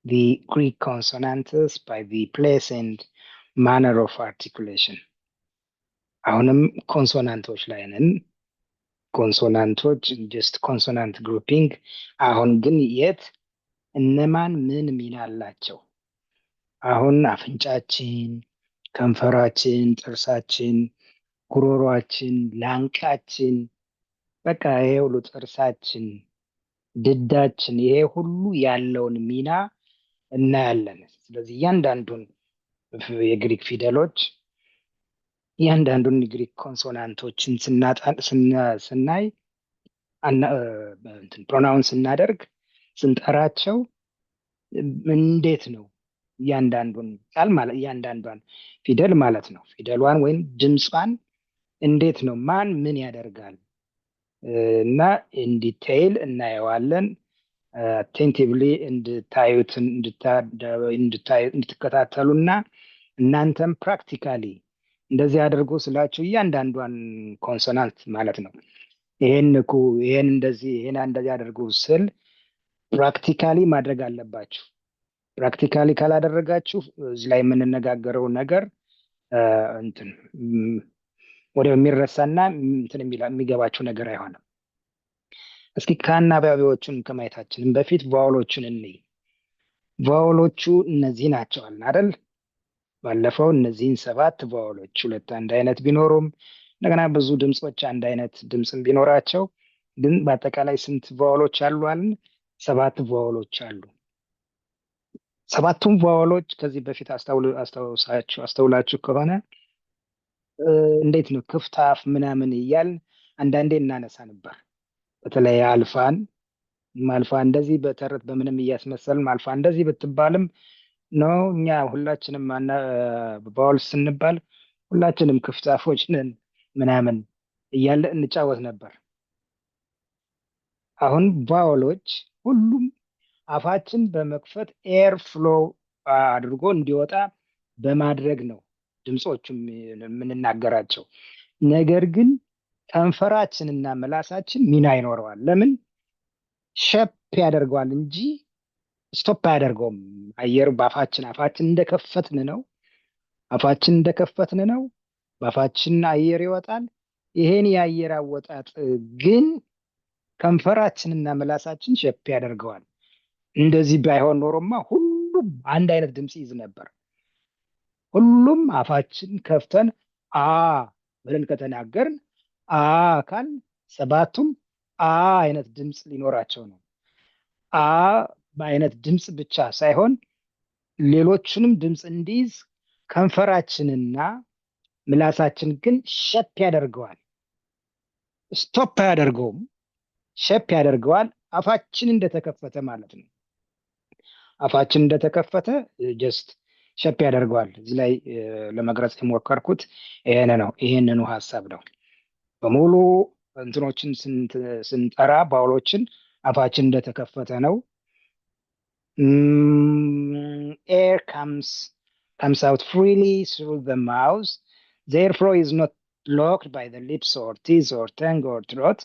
the Greek consonants by the place and manner of articulation. አሁንም ኮንሶናንቶች ላይ ነን። ኮንሶናንቶች ጀስት ኮንሶናንት ግሩፒንግ። አሁን ግን የት እነማን ምን ሚና አላቸው? አሁን አፍንጫችን፣ ከንፈራችን፣ ጥርሳችን፣ ጉሮሯችን፣ ላንቃችን፣ በቃ ይሄ ሁሉ ጥርሳችን፣ ድዳችን፣ ይሄ ሁሉ ያለውን ሚና እናያለን። ስለዚህ እያንዳንዱን የግሪክ ፊደሎች እያንዳንዱን የግሪክ ኮንሶናንቶችን ስናይ ፕሮናውን ስናደርግ ስንጠራቸው እንዴት ነው እያንዳንዱን ቃል ማለት እያንዳንዷን ፊደል ማለት ነው ፊደሏን ወይም ድምጿን እንዴት ነው ማን ምን ያደርጋል እና ኢን ዲቴይል እናየዋለን። አቴንቲቭሊ እንድትከታተሉና እናንተም ፕራክቲካሊ እንደዚህ አድርጎ ስላችሁ እያንዳንዷን ኮንሶናንት ማለት ነው ይሄን እንደዚህ አድርጉ ስል ፕራክቲካሊ ማድረግ አለባችሁ። ፕራክቲካሊ ካላደረጋችሁ እዚህ ላይ የምንነጋገረው ነገር ወደ የሚረሳና የሚገባችሁ ነገር አይሆንም። እስኪ ከአናባቢዎቹን ከማየታችን በፊት ቫውሎቹን እንይ። ቫውሎቹ እነዚህ ናቸው አልን አይደል? ባለፈው እነዚህን 7 ቫውሎች ሁለት አንድ አይነት ቢኖሩም እንደገና ብዙ ድምጾች አንድ አይነት ድምጽም ቢኖራቸው ግን በአጠቃላይ ስንት ቫውሎች አሉ አልን? 7 ቫውሎች አሉ። 7ቱም ቫውሎች ከዚህ በፊት አስተውላችሁ ከሆነ እንዴት ነው ክፍት አፍ ምናምን እያልን አንዳንዴ እናነሳ ነበር። በተለይ አልፋ እንደዚህ በተረት በምንም እያስመሰልን አልፋ እንደዚህ ብትባልም ነው እኛ ሁላችንም ቫውል ስንባል ሁላችንም ክፍት አፎች ነን ምናምን እያለ እንጫወት ነበር። አሁን ቫውሎች ሁሉም አፋችን በመክፈት ኤር ፍሎ አድርጎ እንዲወጣ በማድረግ ነው ድምጾቹም የምንናገራቸው። ነገር ግን ከንፈራችንና ምላሳችን ሚና ይኖረዋል። ለምን? ሸፕ ያደርገዋል እንጂ ስቶፕ አያደርገውም። አየር አፋችን እንደከፈትን ነው። በአፋችን አየር ይወጣል። ይሄን የአየር አወጣጥ ግን ከንፈራችንና ምላሳችን ሸፕ ያደርገዋል። እንደዚህ ባይሆን ኖሮማ ሁሉም አንድ አይነት ድምጽ ይዝ ነበር። ሁሉም አፋችን ከፍተን አ ብለን ከተናገርን አካል 7ቱም አይነት ድምጽ ሊኖራቸው ነው። በአይነት ድምጽ ብቻ ሳይሆን ሌሎቹንም ድምጽ እንዲይዝ ከንፈራችንና ምላሳችን ግን ሸፕ ያደርገዋል። ስቶፕ አያደርገውም፣ ሸፕ ያደርገዋል። አፋችን እንደተከፈተ ማለት ነው። አፋችን እንደተከፈተ ጀስት ሸፕ ያደርገዋል። እዚህ ላይ ለመግለጽ የሞከርኩት ይሄንኑ ሀሳብ ነው። በሙሉ እንትኖችን ስንጠራ ቫውሎችን አፋችን እንደተከፈተ ነው። air comes out freely through the mouth, therefore is not blocked by the lips or teeth or tongue or throat,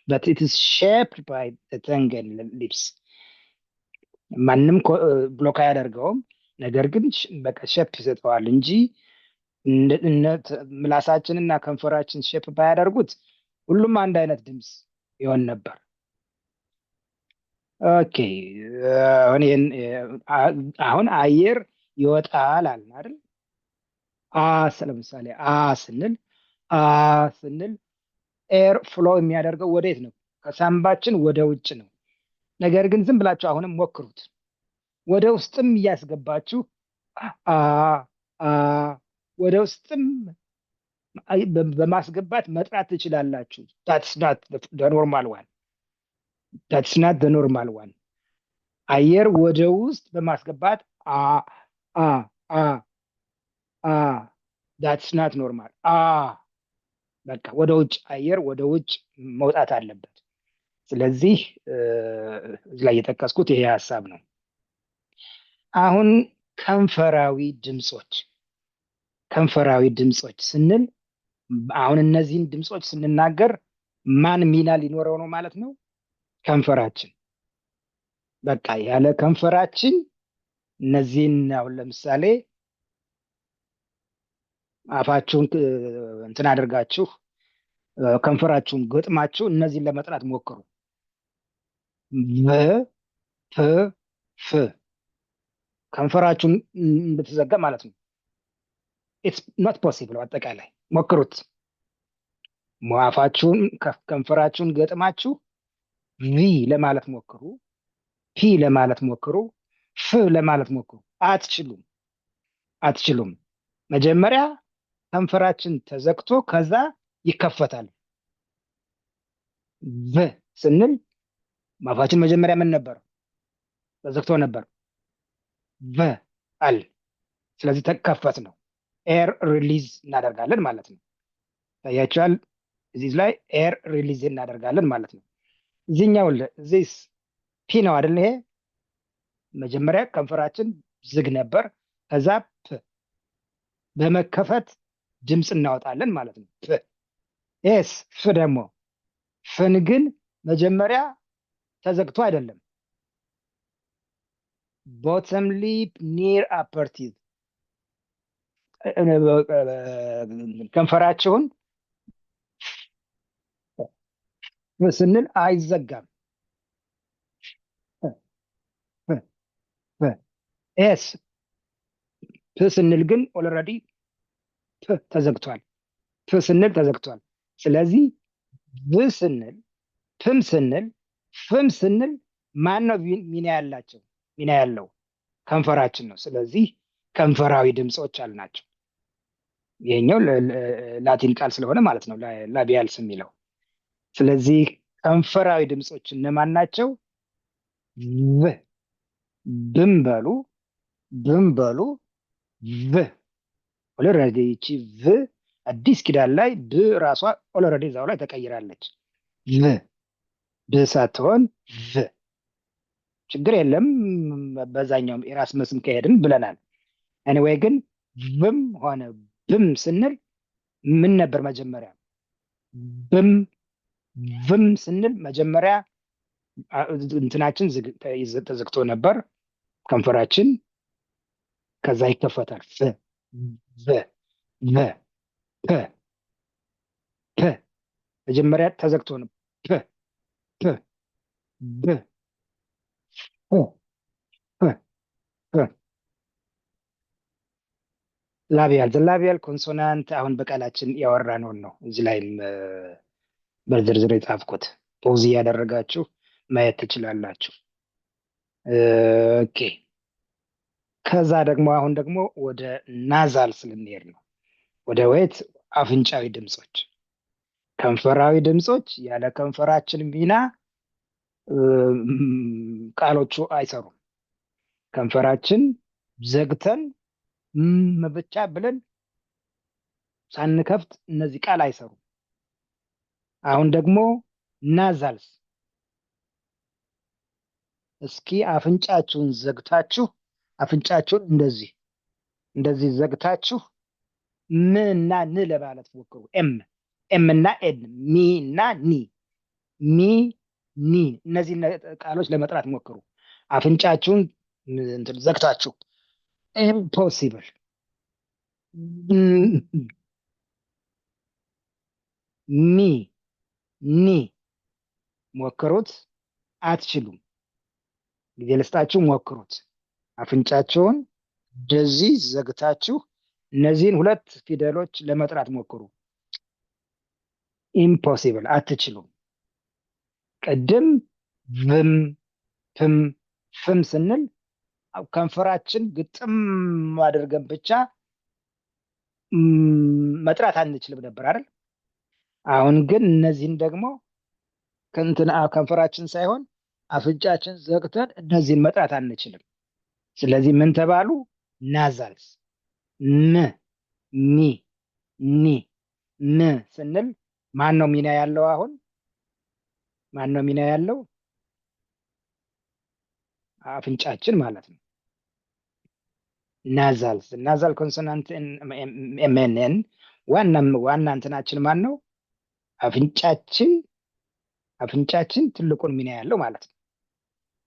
but it is shaped by the tongue and lips. ማንም ብሎክ አያደርገውም፣ ነገር ግን በቃ ሼፕ ይሰጠዋል እንጂ ምላሳችንና ከንፈራችን ሼፕ ባያደርጉት ሁሉም አንድ አይነት ድምጽ ይሆን ነበር። ኦኬ አሁን አየር ይወጣል አልን አይደል? ለምሳሌ ስንል ኤር ፍሎ የሚያደርገው ወዴት ነው? ከሳምባችን ወደ ውጭ ነው። ነገር ግን ዝም ብላችሁ አሁንም ሞክሩት። ወደ ውስጥም እያስገባችሁ ወደ ውስጥም በማስገባት መጥራት ትችላላችሁ። that's not the normal one. አየር ወደ ውስጥ በማስገባት that's not normal. በቃ ወደ ውጭ አየር ወደ ውጭ መውጣት አለበት። ስለዚህ እዚህ ላይ የጠቀስኩት ይሄ ሀሳብ ነው። አሁን ከንፈራዊ ድምጾች ስንል አሁን እነዚህን ድምጾች ስንናገር ማን ሚና ሊኖረው ነው ማለት ነው? ከንፈራችን። በቃ ያለ ከንፈራችን እነዚህን አሁን ለምሳሌ አፋችሁን እንትን አድርጋችሁ ከንፈራችሁን ገጥማችሁ እነዚህን ለመጥራት ሞክሩ። ቭ ፍ ፍ ከንፈራችሁን እንድትዘጋ ማለት ነው። ኢትስ ኖት ፖሲብል። አጠቃላይ ሞክሩት። አፋችሁን ከንፈራችሁን ገጥማችሁ ቪ ለማለት ሞክሩ፣ ፒ ለማለት ሞክሩ፣ ፍ ለማለት ሞክሩ። አትችሉም፣ አትችሉም። መጀመሪያ ከንፈራችን ተዘግቶ ከዛ ይከፈታል። ቭ ስንል አፋችን መጀመሪያ ምን ነበር? ተዘግቶ ነበር። ቭ አል። ስለዚህ ተከፈት ነው። ኤር ሪሊዝ እናደርጋለን ማለት ነው። ታያችኋል። እዚህ ላይ ኤር ሪሊዝ እናደርጋለን ማለት ነው። እዚህኛው እዚህ ፒ ነው አይደል? ይሄ መጀመሪያ ከንፈራችን ዝግ ነበር። ከዛ ፕ በመከፈት ድምፅ እናወጣለን ማለት ነው። ፕ ኤስ ፍ ደግሞ ፍን ግን መጀመሪያ ተዘግቶ አይደለም። ቦተም ሊፕ ኒር አፐር ቲዝ ከንፈራችሁን ስንል አይዘጋም። ኤስ ፕ ስንል ግን ኦልሬዲ ፕ ተዘግቷል። ፕ ስንል ተዘግቷል። ስለዚህ ቭ ስንል ፕም ስንል ፍም ስንል ማን ነው ሚና ያላቸው? ሚና ያለው ከንፈራችን ነው። ስለዚህ ከንፈራዊ ድምፆች አልናቸው። ይሄኛው ላቲን ቃል ስለሆነ ማለት ነው ላቢያልስ የሚለው። ስለዚህ ከንፈራዊ ድምፆች እነማን ናቸው? ቭ ብም በሉ ብም በሉ ቭ ኦልሬዲ ይቺ ቭ አዲስ ኪዳን ላይ ብ ራሷ ኦልሬዲ እዛው ላይ ተቀይራለች። ቭ ብ ሳትሆን ቭ። ችግር የለም በዛኛውም ኤራስመስም ከሄድን ብለናል። ኤኒዌይ ግን ቭም ሆነ ብም ስንል ምን ነበር መጀመሪያ? ብም ቭም ስንል መጀመሪያ እንትናችን ተዘግቶ ነበር ከንፈራችን፣ ከዛ ይከፈታል። ፍ ቨ ቨ ፐ ፐ መጀመሪያ ተዘግቶ ነው። ፐ ፐ ብ ፐ ፐ ፐ ላቢያል ላቢያል ኮንሶናንት አሁን በቃላችን ያወራነውን ነው እዚህ ላይም በዝርዝር የጻፍኩት። ፖዝ እያደረጋችሁ ማየት ትችላላችሁ። ኦኬ። ከዛ ደግሞ አሁን ደግሞ ወደ ናዛል ስልንሄድ ነው። ወደ ወይት አፍንጫዊ ድምፆች፣ ከንፈራዊ ድምፆች ያለ ከንፈራችን ሚና ቃሎቹ አይሰሩም። ከንፈራችን ዘግተን ብቻ ብለን ሳንከፍት እነዚህ ቃል አይሰሩም። አሁን ደግሞ ናዛልስ፣ እስኪ አፍንጫችሁን ዘግታችሁ አፍንጫችሁን እንደዚህ ዘግታችሁ ም እና ን ለማለት ሞክሩ። ኤም እና ኤን፣ ሚ እና ኒ፣ ሚ ኒ፣ እነዚህ ቃሎች ለመጥራት ሞክሩ አፍንጫችሁን ዘግታችሁ። ኢምፖሲብል። ሚ ኒ ሞክሩት፣ አትችሉም። ጊዜ ልስጣችሁ፣ ሞክሩት። አፍንጫችሁን እንደዚህ ዘግታችሁ እነዚህን ሁለት ፊደሎች ለመጥራት ሞክሩ። ኢምፖሲብል፣ አትችሉም። ቅድም ቭም ፕም ፍም ስንል ከንፈራችን ግጥም አድርገን ብቻ መጥራት አንችልም ነበር አይደል? አሁን ግን እነዚህን ደግሞ ከንፈራችን ሳይሆን አፍንጫችን ዘግተን እነዚህን መጥራት አንችልም። ስለዚህ ምን ተባሉ? ናዛልስ። ም ሚ ኒ ን ስንል ማን ነው ሚና ያለው? አሁን ማን ነው ሚና ያለው? አፍንጫችን ማለት ነው። ናዛልስ ናዛል ኮንሶናንት ኤምኤንን ዋና እንትናችን ማን ነው? አፍንጫችን ትልቁን ሚና ያለው ማለት ነው።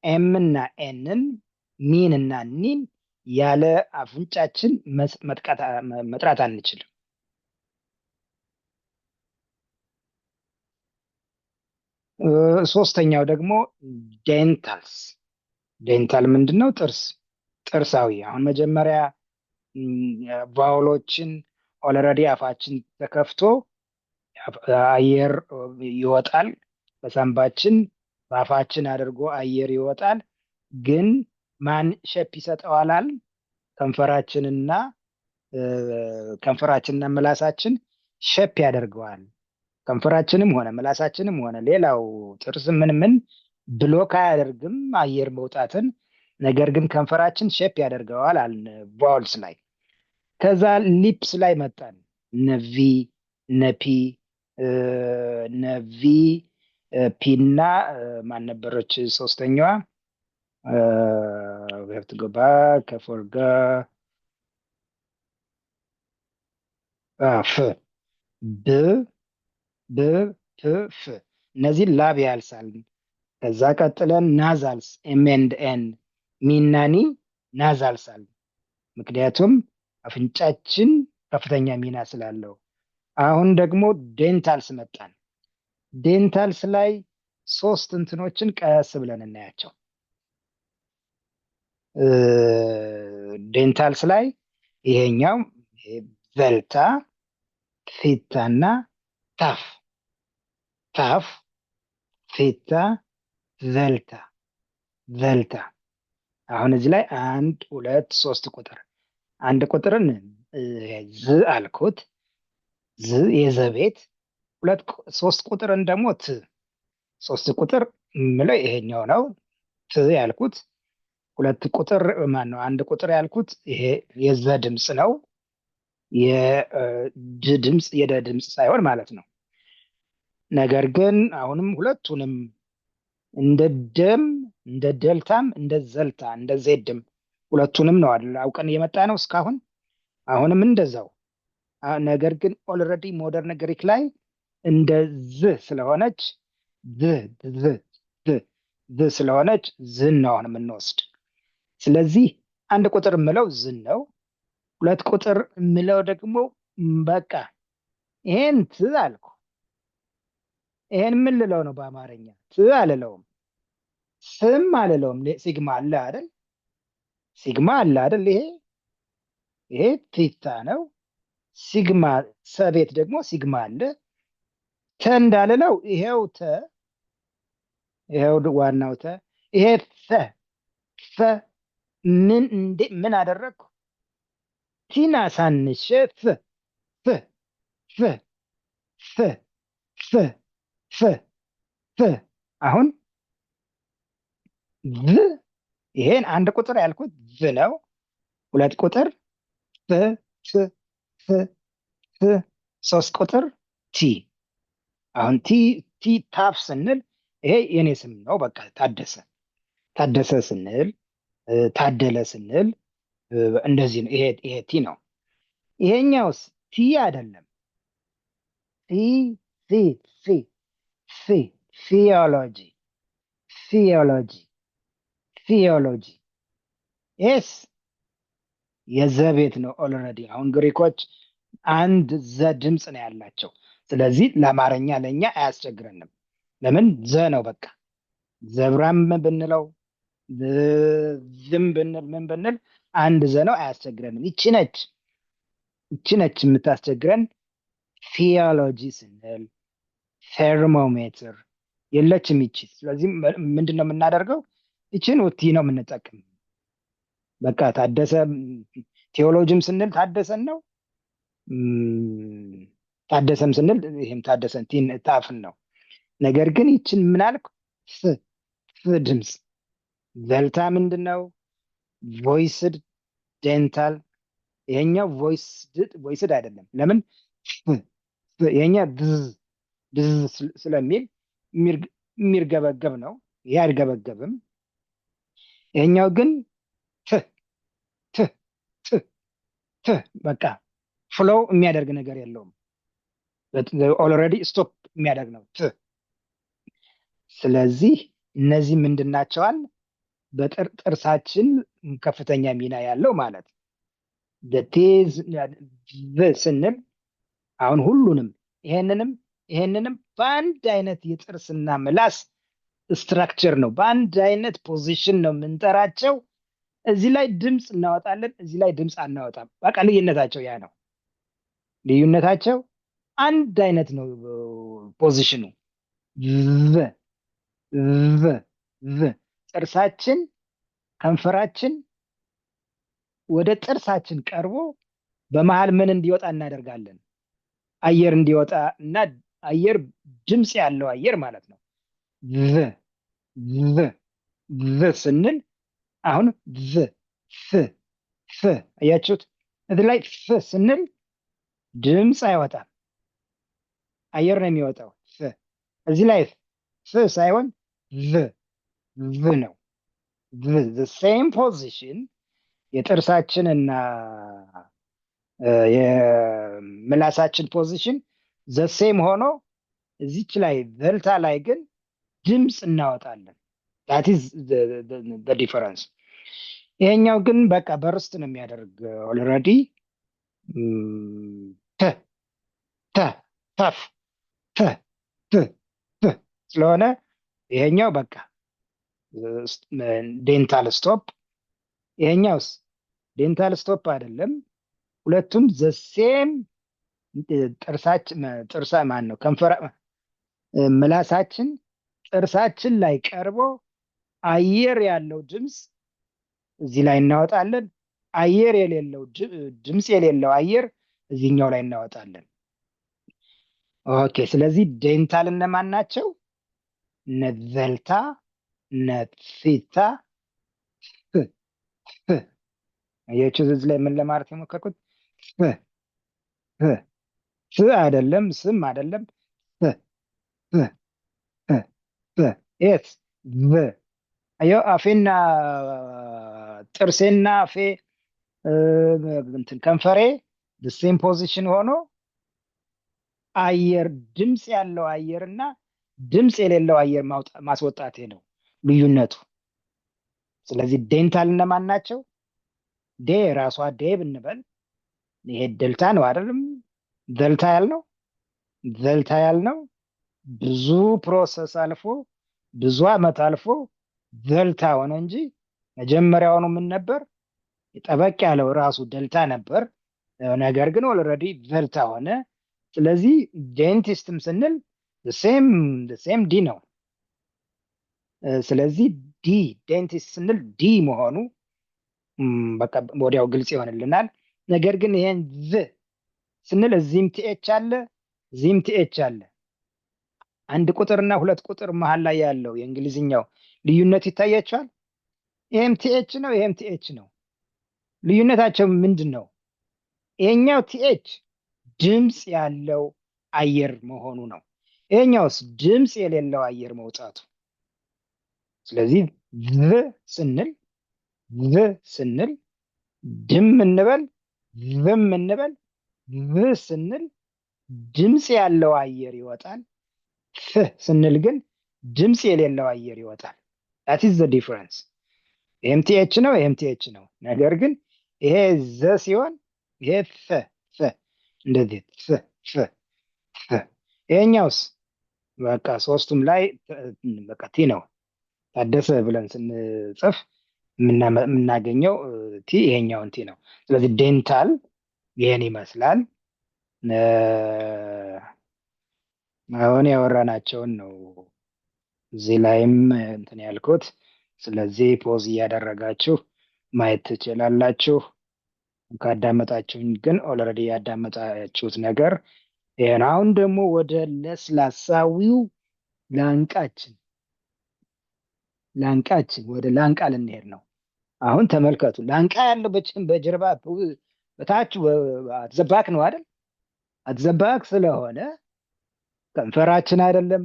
ኤም እና ኤንን ሚን እና ኒን ያለ አፍንጫችን መጥራት አንችልም። ሶስተኛው ደግሞ ዴንታልስ። ዴንታል ምንድን ነው? ጥርሳዊ። አሁን መጀመሪያ ቫውሎችን ኦልሬዲ አፋችን ተከፍቶ አየር ይወጣል በሳንባችን፣ በአፋችን አድርጎ አየር ይወጣል። ግን ማን ሸፕ ይሰጠዋላል? ከንፈራችንና ምላሳችን ሸፕ ያደርገዋል። ከንፈራችንም ሆነ ምላሳችንም ሆነ ሌላው ጥርስ ምን ብሎክ አያደርግም አየር መውጣትን። ነገር ግን ከንፈራችን ሼፕ ያደርገዋል አልን ቫውልስ ላይ። ከዛ ሊፕስ ላይ መጣን። ነቪ ነፒ ነቪ ፒ እና ማን ነበረች ሶስተኛዋ? ሀብት ገባ ከፎርጋ ፍ ብ ብ ፕ ፍ እነዚህ ላብ ያልሳል። ከዛ ቀጥለን ናዛልስ ኤምኤንድኤን ሚናኒ ናዛልሳል። ምክንያቱም አፍንጫችን ከፍተኛ ሚና ስላለው። አሁን ደግሞ ዴንታልስ መጣን። ዴንታልስ ላይ ሶስት እንትኖችን ቀስ ብለን እናያቸው። ዴንታልስ ላይ ይሄኛው ቬልታ፣ ፊታ እና ታፍ። ታፍ፣ ፊታ፣ ቬልታ። አሁን እዚህ ላይ 1 2 3 ቁጥር፣ አንድ ቁጥርን ዝ አልኩት፣ ዝ የዘቤት። 3 ቁጥርን ደግሞ ት። 3 ቁጥር ምለው ይሄኛው ነው ት ያልኩት። 2 ቁጥር ማን ነው? 1 ቁጥር ያልኩት ይሄ የዘ ድምፅ ነው። የድ ድምፅ የደ ድምፅ ሳይሆን ማለት ነው። ነገር ግን አሁንም ሁለቱንም እንደ ደም እንደ ደልታም እንደ ዘልታ እንደ ዜድም ሁለቱንም ነው አውቀን እየመጣ ነው እስካሁን። አሁንም እንደዛው። ነገር ግን ኦልሬዲ ሞደርን ግሪክ ላይ እንደ ዝ ስለሆነች ዝ ስለሆነች ዝን ነው አሁን የምንወስድ። ስለዚህ 1 ቁጥር ምለው ዝን ነው። 2 ቁጥር ምለው ደግሞ በቃ ይሄን ት አልኩ። ይሄን ምን ልለው ነው በአማርኛ? ት አልለውም፣ ስም አልለውም። ሲግማ አለ አይደል? ሲግማ አለ አይደል? ይሄ ቲታ ነው። ሲግማ ሰቤት ደግሞ ሲግማ አለ። ተ እንዳልለው ይሄው ተ፣ ይሄው ዋናው ተ። ይሄ ፈ ምን አደረግኩ? ቲና ሳንሸ ፍ ፍ ፍ ፍ ፍ ፍ ፍ አሁን ቭ። ይሄን 1 ቁጥር ያልኩት ቭ ነው። 2 ቁጥር ፍ ፍ ፍ ፍ 3 ቁጥር ቲ። አሁን ቲ ታፍ ስንል ይሄ የኔ ስም ነው። በቃ ታደሰ ስንል ታደለ ስንል እንደዚህ ነው። ይሄ ቲ ነው። ይሄኛውስ ቲ አይደለም። ፊዮሎጂ ኤስ የዘቤት ነው ኦልሬዲ። አሁን ግሪኮች አንድ ዘ ድምፅ ነው ያላቸው። ስለዚህ ለአማርኛ ለእኛ አያስቸግረንም። ለምን? ዘ ነው በቃ። ዘብራም ብንለው ዝም ብንል ምን ብንል አንድ ዘ ነው፣ አያስቸግረንም። ይቺ ነች የምታስቸግረን። ፊዮሎጂ ስንል ቴርሞሜትር የለችም ይቺ። ስለዚህ ምንድን ነው የምናደርገው? ይችን ቲ ነው የምንጠቅም። በቃ ታደሰ። ቴዎሎጂም ስንል ታደሰን ነው። ታደሰም ስንል ይህም ታደሰን ታፍን ነው። ነገር ግን ይችን ምናልክ ፍ ድምፅ። ዘልታ ምንድን ነው? ቮይስድ ዴንታል። ይሄኛው ቮይስድ አይደለም። ለምን? ይሄኛ ድዝ ስለሚል የሚርገበገብ ነው። ይሄ አይርገበገብም። ይሄኛው ግን ት በቃ ፍሎው የሚያደርግ ነገር የለውም። ኦልሬዲ ስቶፕ የሚያደርግ ነው ት። ስለዚህ እነዚህ ምንድን ናቸዋል? በጥርሳችን ከፍተኛ ሚና ያለው ማለት ነው። ቴዝ ስንል አሁን ሁሉንም ይሄንንም በአንድ አይነት የጥርስና ምላስ ስትራክቸር ነው፣ በአንድ አይነት ፖዚሽን ነው የምንጠራቸው። እዚህ ላይ ድምፅ እናወጣለን፣ እዚህ ላይ ድምፅ አናወጣም። በቃ ልዩነታቸው ያ ነው። ልዩነታቸው አንድ አይነት ነው። ፖዚሽኑ ቭ ቭ ቭ ጥርሳችን ከንፈራችን ወደ ጥርሳችን ቀርቦ በመሃል ምን እንዲወጣ እናደርጋለን? አየር እንዲወጣ እና አየር ድምፅ ያለው አየር ማለት ነው። ቭ ቭ ቭ ስንል አሁን ቭ ፍ ፍ አያችሁት? እዚህ ላይ ፍ ስንል ድምፅ አይወጣም፣ አየር ነው የሚወጣው። ፍ እዚህ ላይ ፍ ሳይሆን ቭ ቭ ነው። the same position የጥርሳችን እና የምላሳችን ፖዚሽን the same ሆኖ እዚች ላይ ቨልታ ላይ ግን ድምፅ እናወጣለን። that is the difference። ይሄኛው ግን በቃ በርስት ነው የሚያደርግ ኦልሬዲ ተ ተ ተፍ ተ ት ት ስለሆነ ይሄኛው በቃ ዴንታል ስቶፕ፣ ይሄኛውስ ዴንታል ስቶፕ አይደለም። ሁለቱም ዘሴም ጥርሳ ማን ነው ከንፈራ ምላሳችን ጥርሳችን ላይ ቀርቦ አየር ያለው ድምፅ እዚህ ላይ እናወጣለን። አየር የሌለው ድምፅ የሌለው አየር እዚህኛው ላይ እናወጣለን። ኦኬ። ስለዚህ ዴንታል እነማን ናቸው? ነቨልታ ነፊታ አያችሁ። እዚህ ላይ ምን ለማለት የሞከርኩት ስ አይደለም፣ ስም አይደለም። ኤስ ቭ አየው። አፌና ጥርሴና አፌ እንትን ከንፈሬ ሴም ፖዚሽን ሆኖ አየር ድምፅ ያለው አየር እና ድምፅ የሌለው አየር ማስወጣቴ ነው ልዩነቱ። ስለዚህ ዴንታል እነማን ናቸው? ዴ ራሷ ዴ ብንበል ይሄ ደልታ ነው አይደለም? ዘልታ ያልነው ብዙ ፕሮሰስ አልፎ ብዙ አመት አልፎ ዘልታ ሆነ እንጂ መጀመሪያውኑ ምን ነበር? ጠበቅ ያለው ራሱ ደልታ ነበር። ነገር ግን ኦልሬዲ ዘልታ ሆነ። ስለዚህ ዴንቲስትም ስንል ሴም ዲ ነው። ስለዚህ ዲ ዴንቲስት ስንል ዲ መሆኑ በቃ ወዲያው ግልጽ ይሆንልናል። ነገር ግን ይሄን ዝ ስንል እዚህም ቲኤች አለ፣ እዚህም ቲኤች አለ። አንድ ቁጥርና ሁለት ቁጥር መሀል ላይ ያለው የእንግሊዝኛው ልዩነት ይታያቸዋል። ይሄም ቲኤች ነው፣ ይሄም ቲኤች ነው። ልዩነታቸው ምንድን ነው? ይሄኛው ቲኤች ድምፅ ያለው አየር መሆኑ ነው። ይሄኛውስ ድምፅ የሌለው አየር መውጣቱ። ስለዚህ ቭ ስንል ድም እንበል ዝም እንበል ቭ ስንል ድምፅ ያለው አየር ይወጣል። ፍ ስንል ግን ድምፅ የሌለው አየር ይወጣል። that is the difference። ይሄም ቲኤች ነው፣ ይሄም ቲኤች ነው። ነገር ግን ይሄ ዘ ሲሆን ይሄ ፍ እንደዚህ ፍ ይሄኛውስ በቃ ሶስቱም ላይ በቃ ቲ ነው። ታደሰ ብለን ስንጽፍ የምናገኘው ቲ ይሄኛውን ቲ ነው። ስለዚህ ዴንታል ይሄን ይመስላል። አሁን ያወራናቸውን ነው እዚህ ላይም እንትን ያልኩት። ስለዚህ ፖዝ እያደረጋችሁ ማየት ትችላላችሁ። ካዳመጣችሁኝ ግን ኦልሬዲ ያዳመጣችሁት ነገር ይሄን። አሁን ደግሞ ወደ ለስላሳዊው ላንቃችን ወደ ላንቃ ልንሄድ ነው። አሁን ተመልከቱ። ላንቃ ያለው በጀርባ በታች አትዘባክ ነው አይደል? አትዘባክ ስለሆነ ከንፈራችን አይደለም፣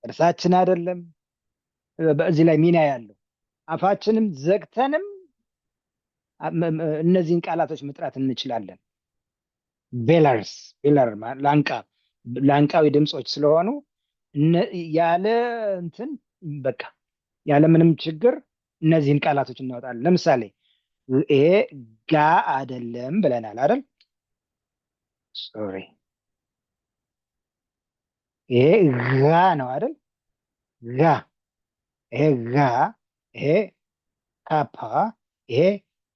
እርሳችን አይደለም በዚህ ላይ ሚና ያለው። አፋችንም ዘግተንም እነዚህን ቃላቶች መጥራት እንችላለን። ቬለር ላንቃዊ ድምፆች ስለሆኑ ያለ እንትን በቃ ያለ ምንም ችግር እነዚህን ቃላቶች እናወጣለን። ለምሳሌ ይሄ ጋ አይደለም ብለናል አይደል? ሶሪ፣ ይሄ ጋ ነው አይደል? ጋ፣ ይሄ ጋ፣ ይሄ ካፓ፣ ይሄ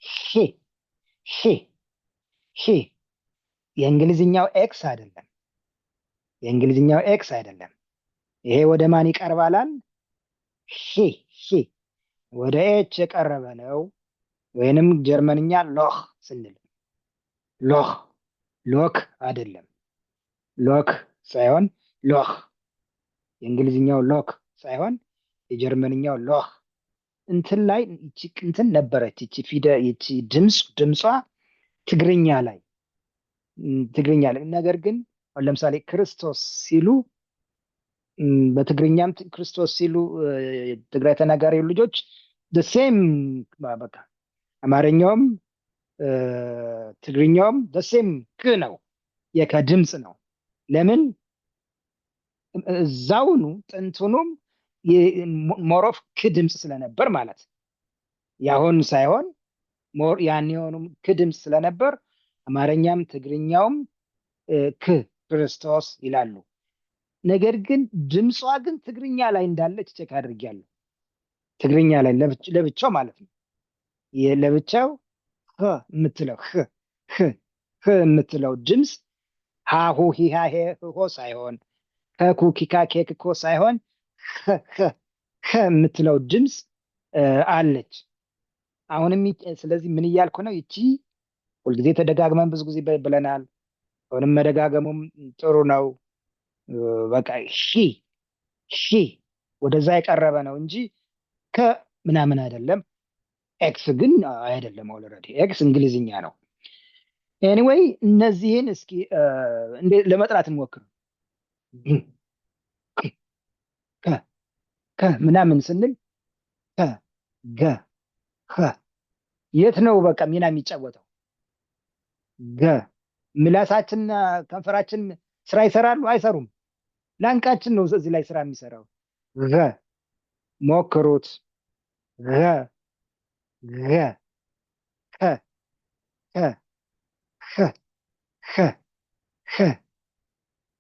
ሺ ሺ ሺ። የእንግሊዝኛው ኤክስ አይደለም፣ የእንግሊዝኛው ኤክስ አይደለም። ይሄ ወደ ማን ይቀርባላል? ሺ ሺ፣ ወደ ኤች የቀረበ ነው። ወይንም ጀርመንኛ ሎህ ስንል ሎህ፣ ሎክ አይደለም። ሎክ ሳይሆን ሎህ፣ የእንግሊዝኛው ሎክ ሳይሆን የጀርመንኛው ሎህ። እንትን ላይ ይቺ እንትን ነበረች፣ ይቺ ይቺ ድምጿ ትግርኛ ላይ ነገር ግን አሁን ለምሳሌ ክርስቶስ ሲሉ በትግርኛም ክርስቶስ ሲሉ ትግራይ ተናጋሪ ልጆች ሴም በቃ አማርኛውም ትግርኛውም ሴም ክ ነው፣ የከድምፅ ነው። ለምን እዛውኑ ጥንቱኑም ሞሮፍ ክ ድምፅ ስለነበር ማለት ያሁን ሳይሆን ያን የሆኑም ክ ድምፅ ስለነበር አማርኛም ትግርኛውም ክ ክርስቶስ ይላሉ። ነገር ግን ድምጿ ግን ትግርኛ ላይ እንዳለች ቼክ አድርጊያለሁ። ትግርኛ ላይ ለብቻው ማለት ነው። ለብቻው የምትለው የምትለው ድምፅ ሃሁ ሂሃ ሄሆ ሳይሆን ከኩ ኪካ ኬክኮ ሳይሆን የምትለው ድምፅ አለች። አሁንም ስለዚህ ምን እያልኩ ነው? ይቺ ሁልጊዜ ተደጋግመን ብዙ ጊዜ ብለናል። አሁንም መደጋገሙም ጥሩ ነው። በቃ ሺ ወደዛ የቀረበ ነው እንጂ ከምናምን አይደለም። ኤክስ ግን አይደለም። ኦልሬዲ ኤክስ እንግሊዝኛ ነው። ኤኒዌይ እነዚህን እስኪ ለመጥራት እንሞክር። ምናምን ስንል ገ የት ነው በቃ ሚና የሚጫወተው? ገ ምላሳችንና ከንፈራችን ስራ ይሰራሉ? አይሰሩም። ላንቃችን ነው እዚህ ላይ ስራ የሚሰራው። ሞክሩት።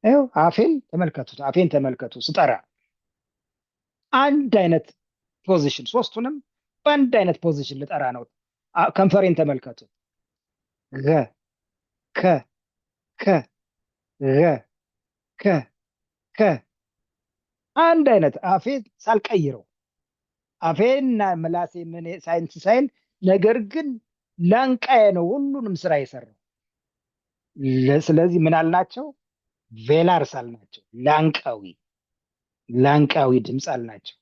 ይኸው አፌን ተመልከቱት፣ አፌን ተመልከቱ። ስጠራ አንድ አይነት ፖዚሽን፣ ሶስቱንም በአንድ አይነት ፖዚሽን ልጠራ ነው። ከንፈሬን ተመልከቱ። አንድ አይነት አፌ ሳልቀይረው አፌና ምላሴ ምን ሳይንስ ሳይል፣ ነገር ግን ላንቃዬ ነው ሁሉንም ስራ የሰራው። ስለዚህ ምን አልናቸው? ቬላርስ አልናቸው። ላንቃዊ ድምፅ አልናቸው።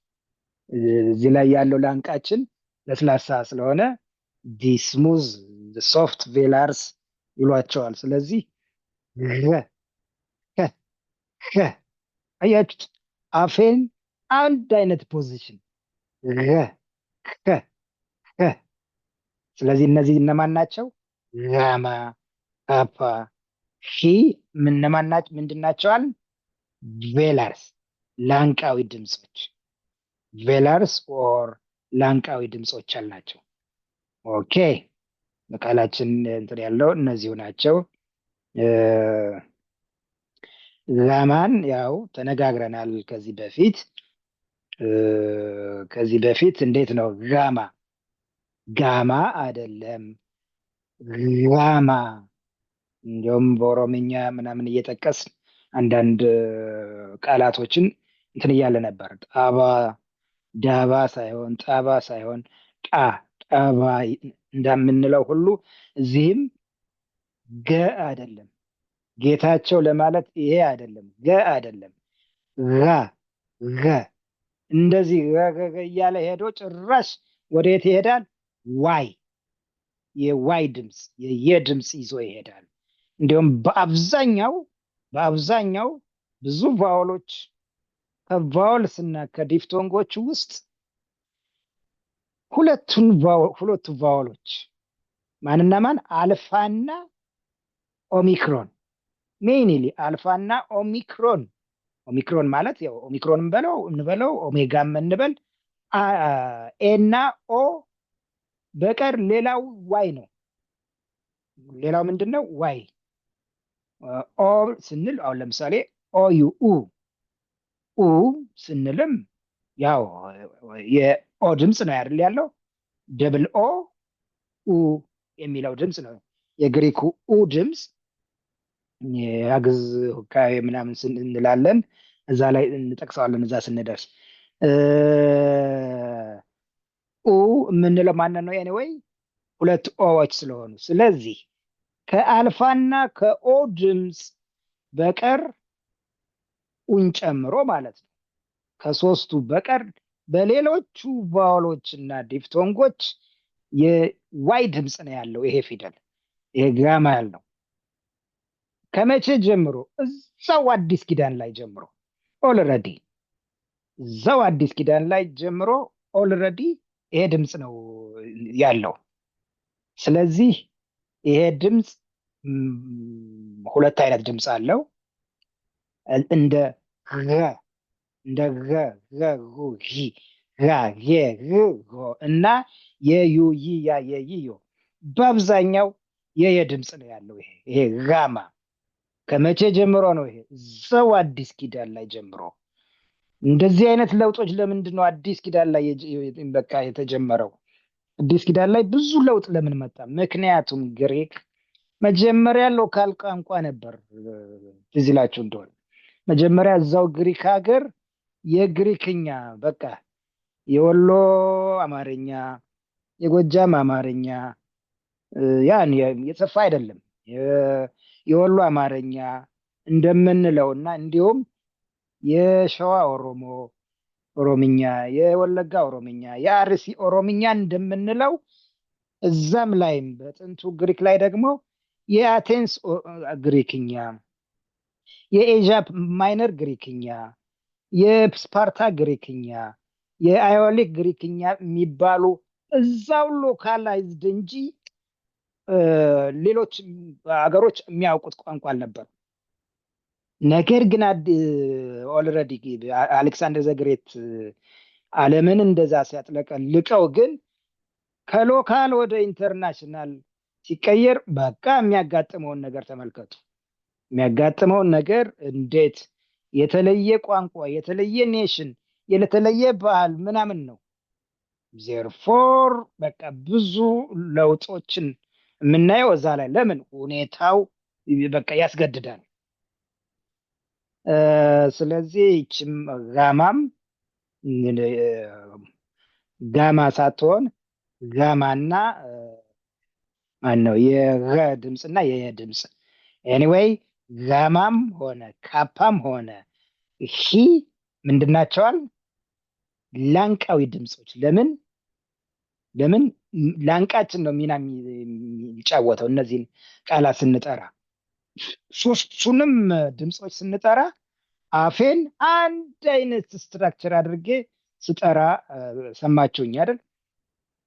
እዚህ ላይ ያለው ላንቃችን ለስላሳ ስለሆነ ስሙዝ ሶፍት ቬላርስ ይሏቸዋል። ስለዚህ አያችሁት? አፌን አንድ አይነት ፖዚሽን። ስለዚህ እነዚህ እነማን ናቸው? ጋማ፣ ፓፓ፣ ሺ ምንድን ናቸዋል? ቬላርስ፣ ላንቃዊ ድምፆች። ቬላርስ ኦር ላንቃዊ ድምፆች አልናቸው። ኦኬ፣ በቃላችን እንትን ያለው እነዚሁ ናቸው። ጋማን ያው ተነጋግረናል ከዚህ በፊት እንዴት ነው ጋማ አይደለም ጋማ። እንዲሁም በኦሮምኛ ምናምን እየጠቀስ አንዳንድ ቃላቶችን እንትን እያለ ነበር። ዳባ ሳይሆን ጣባ ሳይሆን ጣባ እንደምንለው ሁሉ እዚህም ገ አይደለም። ጌታቸው ለማለት ይሄ አይደለም፣ ገ አይደለም፣ ገ እንደዚህ እያለ ሄዶ ጭራሽ ወደየት ይሄዳል? ዋይ፣ የዋይ ድምፅ የድምፅ ይዞ ይሄዳል። እንዲሁም በአብዛኛው ብዙ ቫውሎች ከቫውልስ እና ከዲፍቶንጎች ውስጥ ሁለቱ ቫውሎች ማንና ማን? አልፋና ኦሚክሮን። ሜይንሊ አልፋና ኦሚክሮን ማለት ያው ኦሚክሮን እንበለው ኦሜጋም እንበል ኤ እና ኦ በቀር ሌላው ዋይ ነው። ሌላው ምንድን ነው? ዋይ። ኦ ስንል አሁን ለምሳሌ ኦ ዩ ኡ ስንልም ያው የኦ ድምፅ ነው አይደል ያለው። ደብል ኦ ኡ የሚለው ድምፅ ነው። የግሪኩ ኡ ድምፅ የአግዝ ሁካዬ ምናምን እንላለን። እዛ ላይ እንጠቅሰዋለን እዛ ስንደርስ። ኡ የምንለው ማንን ነው? ኤኒዌይ ሁለት ኦዎች ስለሆኑ፣ ስለዚህ ከአልፋና ከኦ ድምፅ በቀር ኡን ጨምሮ ማለት ነው ከሶስቱ በቀር በሌሎቹ ቫወሎችና ዲፍቶንጎች የዋይ ድምፅ ነው ያለው ይሄ ፊደል፣ ይሄ ጋማ ያለው። ከመቼ ጀምሮ? እዛው አዲስ ኪዳን ላይ ጀምሮ ኦልረዲ እዛው አዲስ ኪዳን ላይ ጀምሮ ኦልረዲ ይሄ ድምፅ ነው ያለው። ስለዚህ ይሄ ድምፅ ሁለት አይነት ድምፅ አለው። እንደ እንደ እና የዩ ይ ያ የይዮ በአብዛኛው የየ ድምፅ ነው ያለው። ይሄ ጋማ ከመቼ ጀምሮ ነው? ይሄ እዛው አዲስ ኪዳን ላይ ጀምሮ። እንደዚህ አይነት ለውጦች ለምንድን ነው አዲስ ኪዳን ላይ በቃ የተጀመረው? አዲስ ኪዳን ላይ ብዙ ለውጥ ለምን መጣ? ምክንያቱም ግሪክ መጀመሪያ ሎካል ቋንቋ ነበር። ትዝ ይላችሁ እንደሆነ መጀመሪያ እዛው ግሪክ ሀገር የግሪክኛ በቃ የወሎ አማርኛ፣ የጎጃም አማርኛ ያን የሰፋ አይደለም። የወሎ አማርኛ እንደምንለው እና እንዲሁም የሸዋ ኦሮምኛ፣ የወለጋ ኦሮምኛ፣ የአርሲ ኦሮምኛ እንደምንለው እዛም ላይም በጥንቱ ግሪክ ላይ ደግሞ የአቴንስ ግሪክኛ፣ የኤዥያ ማይነር ግሪክኛ፣ የስፓርታ ግሪክኛ፣ የአዮሊክ ግሪክኛ የሚባሉ እዛው ሎካላይዝድ እንጂ ሌሎች ሀገሮች የሚያውቁት ቋንቋ አልነበር። ነገር ግን ኦልሬዲ አሌክሳንደር ዘግሬት ዓለምን እንደዛ ሲያጥለቀልቀው ግን ከሎካል ወደ ኢንተርናሽናል ሲቀየር በቃ የሚያጋጥመውን ነገር ተመልከቱ። የሚያጋጥመውን ነገር እንዴት የተለየ ቋንቋ፣ የተለየ ኔሽን፣ የተለየ ባህል ምናምን ነው። ዜርፎር በቃ ብዙ ለውጦችን የምናየው እዛ ላይ። ለምን? ሁኔታው በቃ ያስገድዳል። ስለዚህ ይችም ጋማም ጋማ ሳትሆን ጋማና ማነው የገ ድምፅና የየ ድምፅ ኤኒዌይ ጋማም ሆነ ካፓም ሆነ ሂ ምንድናቸዋል? ላንቃዊ ድምፆች። ለምን ላንቃችን ነው ሚና የሚጫወተው እነዚህን ቃላት ስንጠራ። ሶስቱንም ድምፆች ስንጠራ አፌን አንድ አይነት ስትራክቸር አድርጌ ስጠራ ሰማችሁኝ አይደል?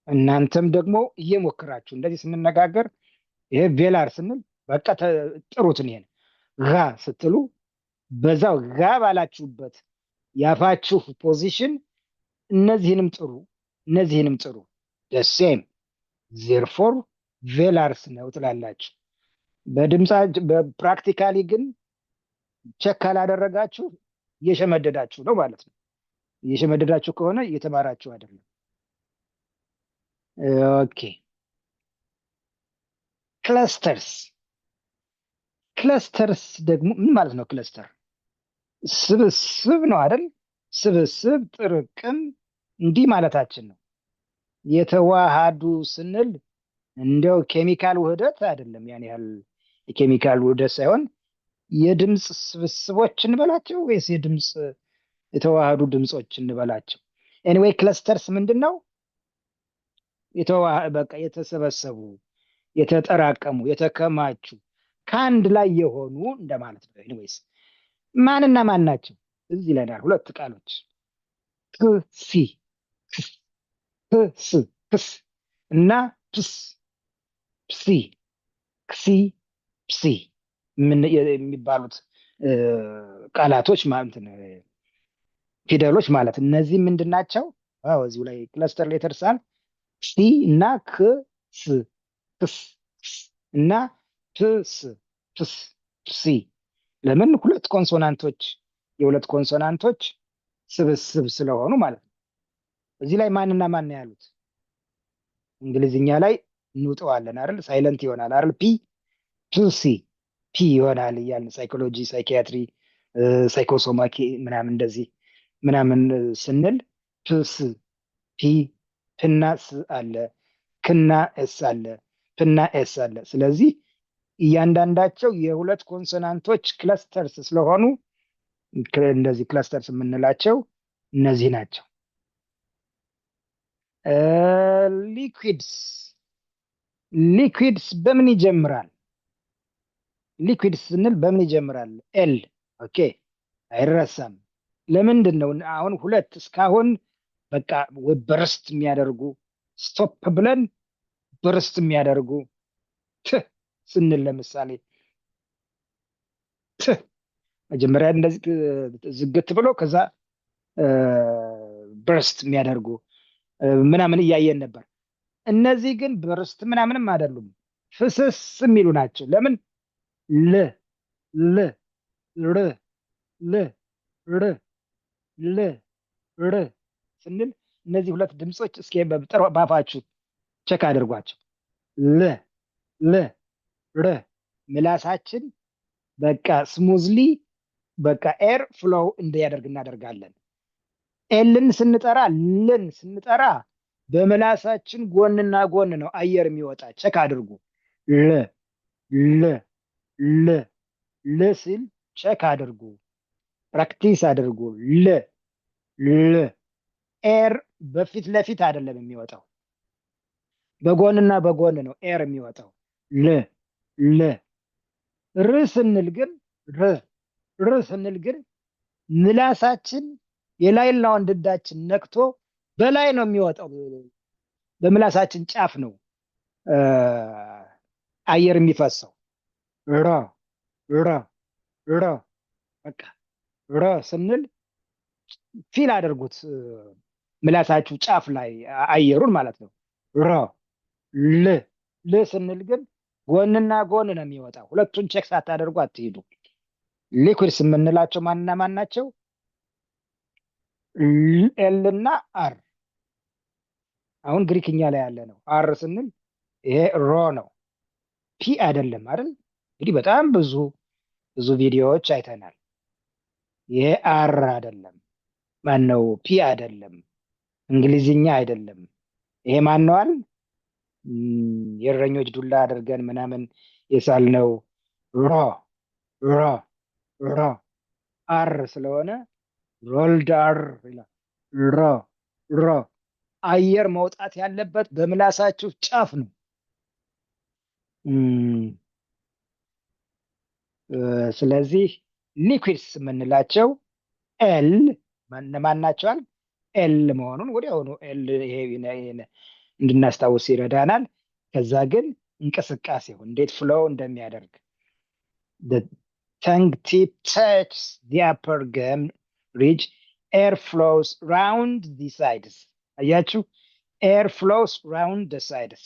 እናንተም ደግሞ እየሞክራችሁ እንደዚህ ስንነጋገር ይሄ ቬላር ስንል በቃ ጥሩትን ይሄን ጋ ስትሉ በዛው ጋ ባላችሁበት ያፋችሁ ፖዚሽን እነዚህንም ጥሩ ደሴም ዜርፎር ቬላርስ ነው ትላላችሁ። በፕራክቲካሊ ግን ቸክ ካላደረጋችሁ እየሸመደዳችሁ ነው ማለት ነው። እየሸመደዳችሁ ከሆነ እየተማራችሁ አይደለም። ኦኬ ክለስተርስ ደግሞ ምን ማለት ነው? ክለስተር ስብስብ ነው አይደል? ስብስብ፣ ጥርቅም እንዲህ ማለታችን ነው። የተዋሃዱ ስንል እንደው ኬሚካል ውህደት አይደለም። ያን ያህል የኬሚካል ውህደት ሳይሆን የድምፅ ስብስቦች እንበላቸው ወይስ የድምፅ የተዋሃዱ ድምፆች እንበላቸው? ኤኒዌይ ክለስተርስ ምንድን ነው? በቃ የተሰበሰቡ፣ የተጠራቀሙ፣ የተከማቹ ከአንድ ላይ የሆኑ እንደማለት ነው። ኤኒዌይስ ማንና ማን ናቸው? እዚህ ይለናል ሁለት ቃሎች ክስ እና ፕስ ክሲ ፕሲ የሚባሉት ቃላቶች ማለት ፊደሎች ማለት እነዚህ ምንድን ናቸው? አዎ እዚሁ ላይ ክለስተር ሌተርስ አር ሲ እና ክ ስ ክስ ክስ እና ፕስ ፕስ ሲ። ለምን ሁለት ኮንሶናንቶች የሁለት ኮንሶናንቶች ስብስብ ስለሆኑ ማለት ነው። እዚህ ላይ ማንና ማን ነው ያሉት? እንግሊዝኛ ላይ እንውጠዋለን አይደል? ሳይለንት ይሆናል አይደል? ፒ ቱ ሲ ፒ ይሆናል እያልን ሳይኮሎጂ፣ ሳይኪያትሪ፣ ሳይኮሶማኪ ምናምን እንደዚህ ምናምን ስንል ፕስ ፒ ፕና ስ አለ፣ ክና ኤስ አለ፣ ፕና ኤስ አለ። ስለዚህ እያንዳንዳቸው የሁለት ኮንሶናንቶች ክለስተርስ ስለሆኑ እንደዚህ ክለስተርስ የምንላቸው እነዚህ ናቸው። ሊኩዊድስ ሊኩዊድስ በምን ይጀምራል? ሊኩዊድስ ስንል በምን ይጀምራል? ኤል። ኦኬ አይረሳም። ለምንድን ነው አሁን ሁለት እስካሁን በቃ በርስት የሚያደርጉ ስቶፕ ብለን በርስት የሚያደርጉ ት ስንል ለምሳሌ ት መጀመሪያ እንደዚህ ዝግት ብሎ ከዛ በርስት የሚያደርጉ ምናምን እያየን ነበር። እነዚህ ግን በርስት ምናምንም አይደሉም፣ ፍስስ የሚሉ ናቸው። ለምን? ል ል ር ል ር ል ር ስንል እነዚህ ሁለት ድምፆች እስኪ ባፋችሁ ቸክ አድርጓቸው። ል ል ር ምላሳችን በቃ ስሙዝሊ በቃ ኤር ፍሎው እንዲያደርግ እናደርጋለን። ኤልን ስንጠራ ልን ስንጠራ በምላሳችን ጎንና ጎን ነው አየር የሚወጣ። ቸክ አድርጉ። ል ል ል ል ሲል ቸክ አድርጉ፣ ፕራክቲስ አድርጉ። ል ል ኤር በፊት ለፊት አይደለም የሚወጣው፣ በጎንና በጎን ነው ኤር የሚወጣው። ል ል ር ስንል ግን ር ስንል ግን ምላሳችን የላይኛውን ድዳችን ነክቶ በላይ ነው የሚወጣው። በምላሳችን ጫፍ ነው አየር የሚፈሰው። ረ ረ ረ በቃ ረ ስንል ፊል አድርጉት ምላሳችሁ ጫፍ ላይ አየሩን ማለት ነው። ረ ል ል ስንል ግን ጎንና ጎን ነው የሚወጣው። ሁለቱን ቼክ ሳታደርጉ አትሄዱ። ሊኩዊድስ የምንላቸው ማንና ማን ናቸው? ኤል እና አር። አሁን ግሪክኛ ላይ ያለ ነው። አር ስንል ይሄ ሮ ነው፣ ፒ አይደለም አይደል? እንግዲህ በጣም ብዙ ቪዲዮዎች አይተናል። ይሄ አር አይደለም፣ ማን ነው? ፒ አይደለም፣ እንግሊዝኛ አይደለም። ይሄ ማን ነዋል? የእረኞች ዱላ አድርገን ምናምን የሳልነው ሮ ሮ ሮ አር ስለሆነ ሮልድ አር ይላል። ሮ ሮ አየር መውጣት ያለበት በምላሳችሁ ጫፍ ነው። ስለዚህ ሊኩዊድስ የምንላቸው ኤል ማን ናቸዋል? ኤል መሆኑን ወዲያውኑ ኤል ይሄ እንድናስታውስ ይረዳናል። ከዛ ግን እንቅስቃሴው እንዴት ፍሎው እንደሚያደርግ the tongue tip touches the upper gum ridge, air flows round the sides። አያችሁ? air flows round the sides።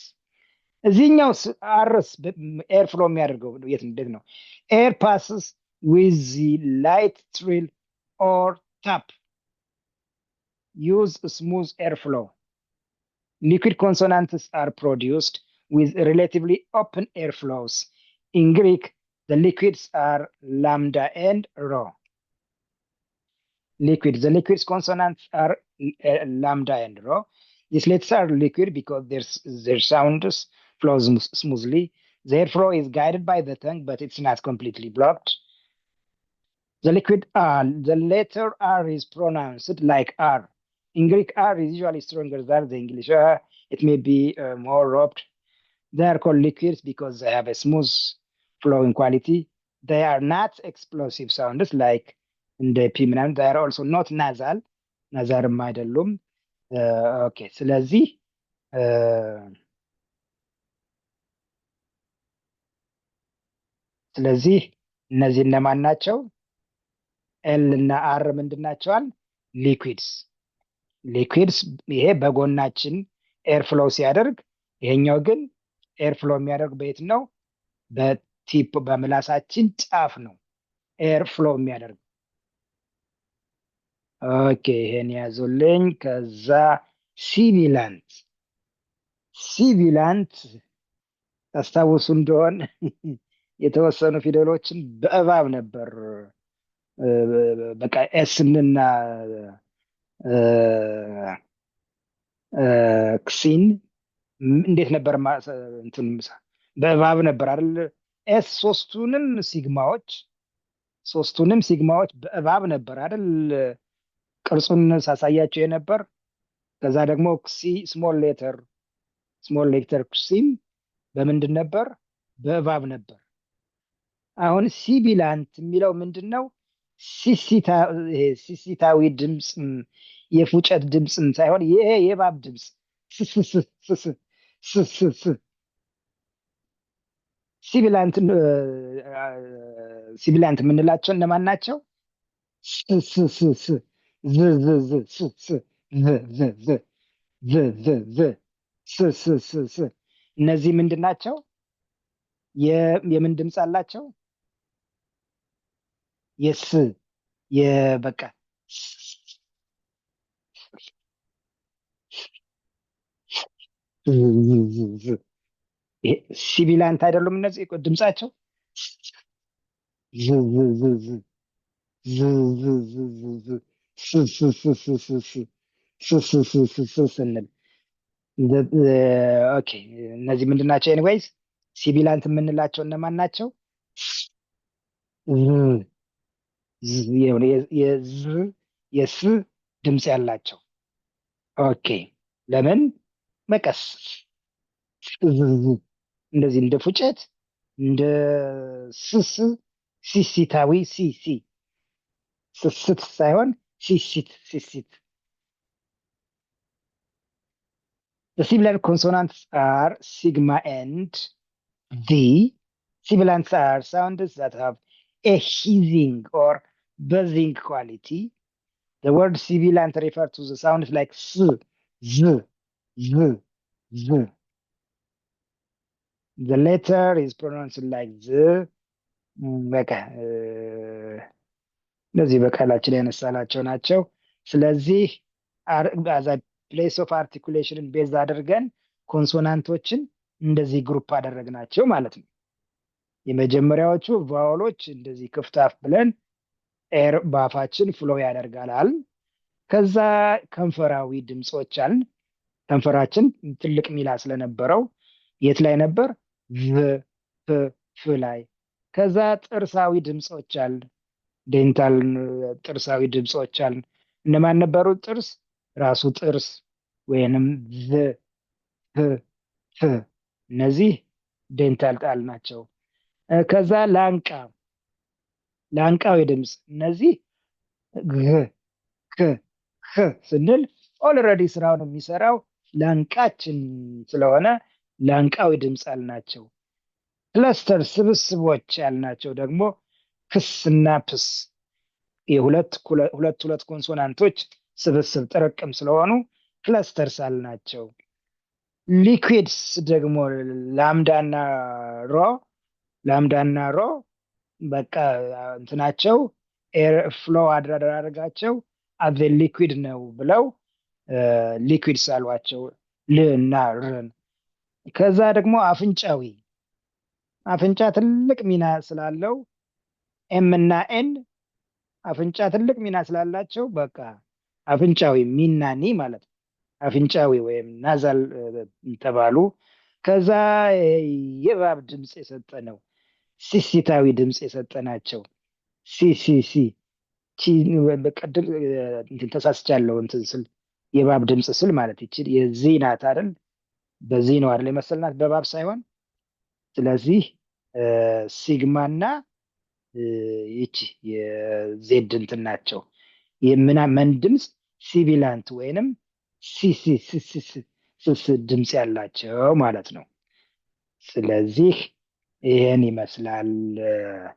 እዚህኛው አርስ ኤር ፍሎ የሚያደርገው የት እንዴት ነው? air passes with the light trill or tap. Use smooth airflow. Liquid consonants are produced with relatively open airflows. In Greek, the liquids are lambda and rho. The liquids consonants are lambda and rho. These letters are liquid because their sounds flow smoothly. The airflow is guided by the tongue, but it's not completely blocked. The liquid R, the letter R is pronounced like R. In Greek, R is usually stronger than the English R. It may be more robbed. They are called liquids because they have a smooth flowing quality. They are not explosive sounds like in the P ምናምን. They are also not nasal. ናዛርም አይደሉም። ኦኬ ስለዚህ እነዚህ እነማን ናቸው? ኤል እና አር ምንድን ናቸዋል? ሊኩዊድስ። ሊኩዊድስ ይሄ በጎናችን ኤር ፍሎ ሲያደርግ፣ ይሄኛው ግን ኤር ፍሎ የሚያደርግ በየት ነው? በቲፕ በምላሳችን ጫፍ ነው ኤር ፍሎ የሚያደርግ። ኦኬ ይሄን ያዙልኝ። ከዛ ሲቢላንት ሲቢላንት ታስታውሱ እንደሆን የተወሰኑ ፊደሎችን በእባብ ነበር በቃ ኤስንና ክሲን እንዴት ነበር እንትን በእባብ ነበር አይደል? ኤስ ሶስቱንም ሲግማዎች በእባብ ነበር አይደል? ቅርጹን ሳሳያቸው የነበር። ከዛ ደግሞ ክሲ ስሞል ሌተር ክሲም በምንድን ነበር? በእባብ ነበር። አሁን ሲቢላንት የሚለው ምንድን ነው? ሲሲታዊ ድምፅ የፉጨት ድምፅን ሳይሆን ይሄ የእባብ ድምፅ ሲቢላንት የምንላቸው እነማን ናቸው? እነዚህ ምንድን ናቸው? የምን ድምፅ አላቸው? የስ የበቃ ሲቢላንት አይደሉም እነዚህ ድምፃቸው? ስንል ኦኬ እነዚህ ምንድን ናቸው? ኤኒዌይስ ሲቢላንት የምንላቸው እነማን ናቸው? የስ ድምፅ ያላቸው። ኦኬ ለምን መቀስ እንደዚህ እንደ ፉጨት እንደ ሲሲታዊ ስስት ሳይሆን ሲሲት። The sibilant consonants are sigma and D. Sibilants are sounds that have a hissing or buzzing quality. The word sibilant refers to the sounds like s, z, z, z. The letter is pronounced like z. በቃ እነዚህ በቃላችን ያነሳናቸው ናቸው። ስለዚህ ፕሌስ ኦፍ አርቲኩሌሽንን ቤዝ አድርገን ኮንሶናንቶችን እንደዚህ ግሩፕ አደረግናቸው ማለት ነው። የመጀመሪያዎቹ ቫወሎች እንደዚህ ክፍታፍ ብለን ኤር በአፋችን ፍሎ ያደርጋል። ከዛ ከንፈራዊ ድምፆች አልን። ከንፈራችን ትልቅ ሚላ ስለነበረው የት ላይ ነበር? ፍ ላይ። ከዛ ጥርሳዊ ድምፆች አልን። ዴንታል ጥርሳዊ ድምፆች አልን። እነማን ነበሩ? ጥርስ ራሱ ጥርስ ወይንም ፍ እነዚህ ዴንታል ቃል ናቸው። ከዛ ላንቃዊ ድምፅ እነዚህ ህ ስንል ኦልሬዲ ስራውን የሚሰራው ላንቃችን ስለሆነ ላንቃዊ ድምፅ አልናቸው። ክለስተር ስብስቦች ያልናቸው ደግሞ ክስና ፕስ የሁለት ኮንሶናንቶች ስብስብ ጥርቅም ስለሆኑ ክለስተርስ አልናቸው። ሊኩዊድስ ደግሞ ላምዳና ሮ በቃ እንትናቸው ኤር ፍሎ አደራረጋቸው አዘ ሊኩዊድ ነው ብለው ሊኩዊድስ አሏቸው ል እና ርን። ከዛ ደግሞ አፍንጫ ትልቅ ሚና ስላለው ኤም እና ኤን አፍንጫ ትልቅ ሚና ስላላቸው በቃ አፍንጫዊ ሚናኒ ማለት ነው። አፍንጫዊ ወይም ናዛል ተባሉ። ከዛ የእባብ ድምፅ የሰጠ ነው ሲሲታዊ ድምፅ የሰጠ ናቸው። ሲሲሲ በቀድም ተሳስቻለሁ እንትን ስል የእባብ ድምፅ ስል ማለት ይችል የዚህ ናት አይደል? በዚህ ነው አይደል የመሰልናት በእባብ ሳይሆን። ስለዚህ ሲግማና ይቺ የዜድ እንትን ናቸው። የምናምን ድምፅ ሲቢላንት ወይንም ስስ ድምፅ ያላቸው ማለት ነው። ስለዚህ ይሄን ይመስላል።